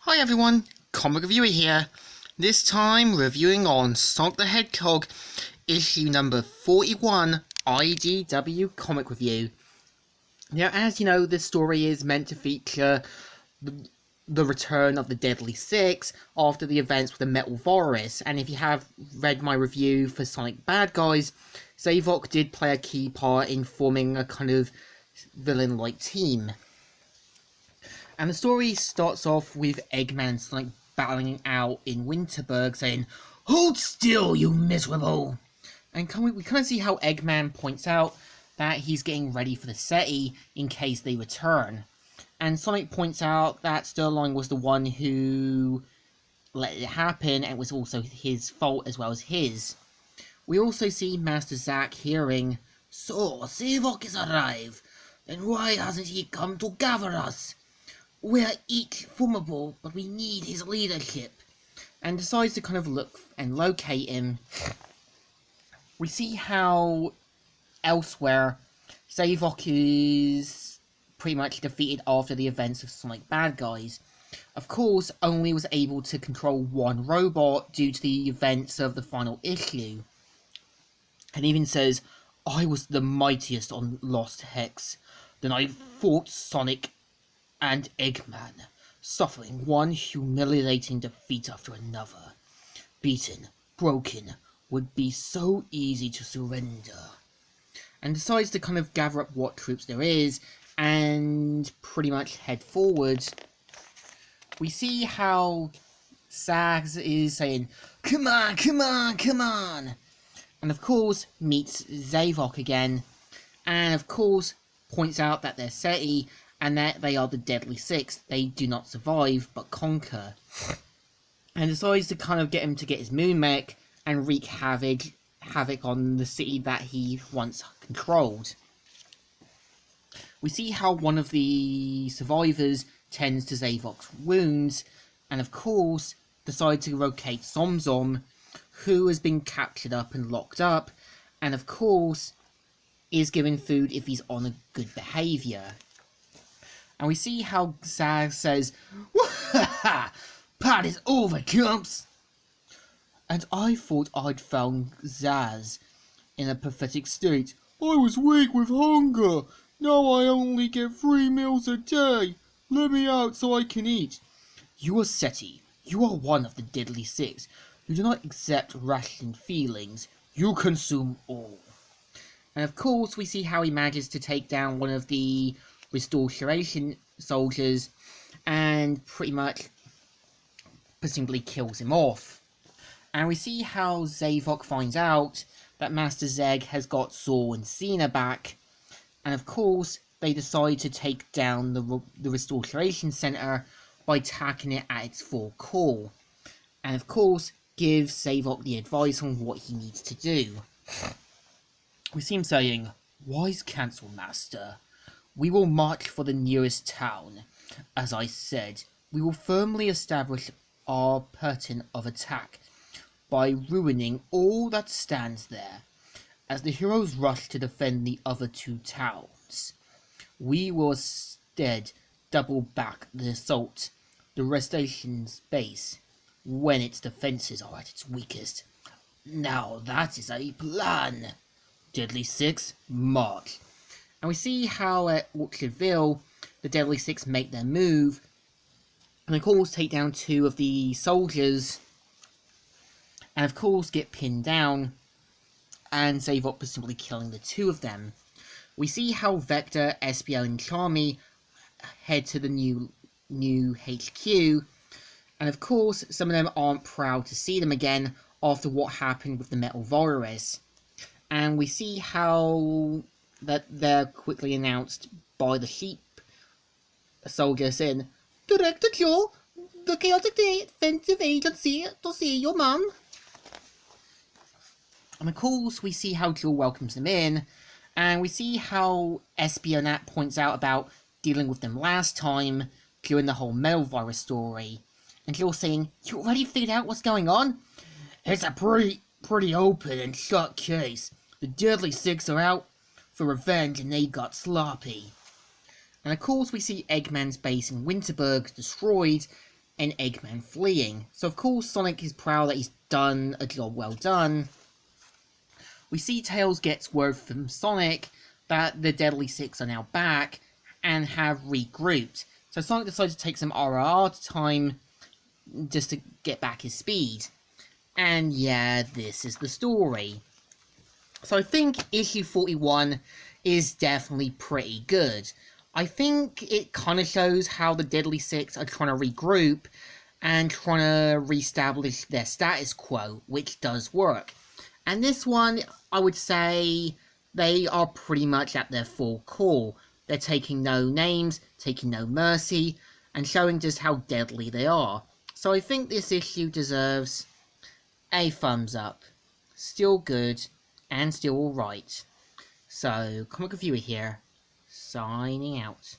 Hi everyone, Comic Reviewer here. This time reviewing on Sonic the Hedgehog, issue number 41, IDW Comic Review. Now, as you know, this story is meant to feature the return of the Deadly Six after the events with the Metal Virus, and if you have read my review for Sonic Bad Guys, Zavok did play a key part in forming a kind of villain-like team. And the story starts off with Eggman and Sonic battling out in Winterberg, saying, "Hold still, you miserable!" And we kind of see how Eggman points out that he's getting ready for the SETI in case they return. And Sonic points out that Sterling was the one who let it happen, and it was also his fault as well as his. We also see Master Zack hearing, "So, Zavok has arrived, then why hasn't he come to gather us? We're each formidable, but we need his leadership," and decides to kind of look and locate him. We see how elsewhere Zavok is pretty much defeated after the events of Sonic Bad Guys. Of course, only was able to control one robot due to the events of the final issue. And even says, "I was the mightiest on Lost Hex. Then I fought Sonic and Eggman, suffering one humiliating defeat after another. Beaten, broken, would be so easy to surrender." And decides to kind of gather up what troops there is and pretty much head forward. We see how Sags is saying, "Come on, come on, come on," and of course meets Zavok again, and of course points out that they're SETI and that they are the Deadly Six. They do not survive, but conquer. And decides to kind of get him to get his moon mech and wreak havoc on the city that he once controlled. We see how one of the survivors tends to Zavok's wounds, and of course decides to locate Zomzom, who has been captured up and locked up, and of course is given food if he's on a good behaviour. And we see how Zaz says, "Wahaha! Party's over, chumps!" And I thought I'd found Zaz in a pathetic state. "I was weak with hunger. Now I only get 3 meals a day. Let me out so I can eat." "You are SETI. You are one of the Deadly Six. You do not accept rationed feelings. You consume all." And of course we see how he manages to take down one of the restoration soldiers and pretty much presumably kills him off. And we see how Zavok finds out that Master Zeg has got Saw and Cena back, and of course they decide to take down the restoration center by attacking it at its full core, and of course gives Zavok the advice on what he needs to do. We see him saying, "Wise counsel, Master. We will march for the nearest town. As I said, we will firmly establish our pattern of attack by ruining all that stands there. As the heroes rush to defend the other 2 towns, we will instead double back the assault, the restoration's base, when its defenses are at its weakest. Now that is a plan. Deadly Six, march." And we see how at Orchardville, the Deadly Six make their move, and of course take down 2 of the soldiers, and of course get pinned down, and Zavok presumably killing the 2 of them. We see how Vector, Espio, and Charmy head to the new HQ, and of course some of them aren't proud to see them again after what happened with the Metal Virus. And we see how that they're quickly announced by the sheep soldier saying, "Director Joe, the Chaotic Defensive Agency to see your man." And of course we see how Joe welcomes them in, and we see how Espionat points out about dealing with them last time during the whole Metal Virus story, and Joe saying, "You already figured out what's going on? It's a pretty open and shut case. The Deadly Six are out for revenge and they got sloppy." And of course we see Eggman's base in Winterberg destroyed, and Eggman fleeing. So of course Sonic is proud that he's done a job well done. We see Tails gets word from Sonic that the Deadly Six are now back and have regrouped. So Sonic decides to take some RR time just to get back his speed. And yeah, this is the story. So I think issue 41 is definitely pretty good. I think it kind of shows how the Deadly Six are trying to regroup and trying to reestablish their status quo, which does work. And this one, I would say, they are pretty much at their full core. They're taking no names, taking no mercy, and showing just how deadly they are. So I think this issue deserves a thumbs up. Still good, and still alright. So, Comic Reviewer here, signing out.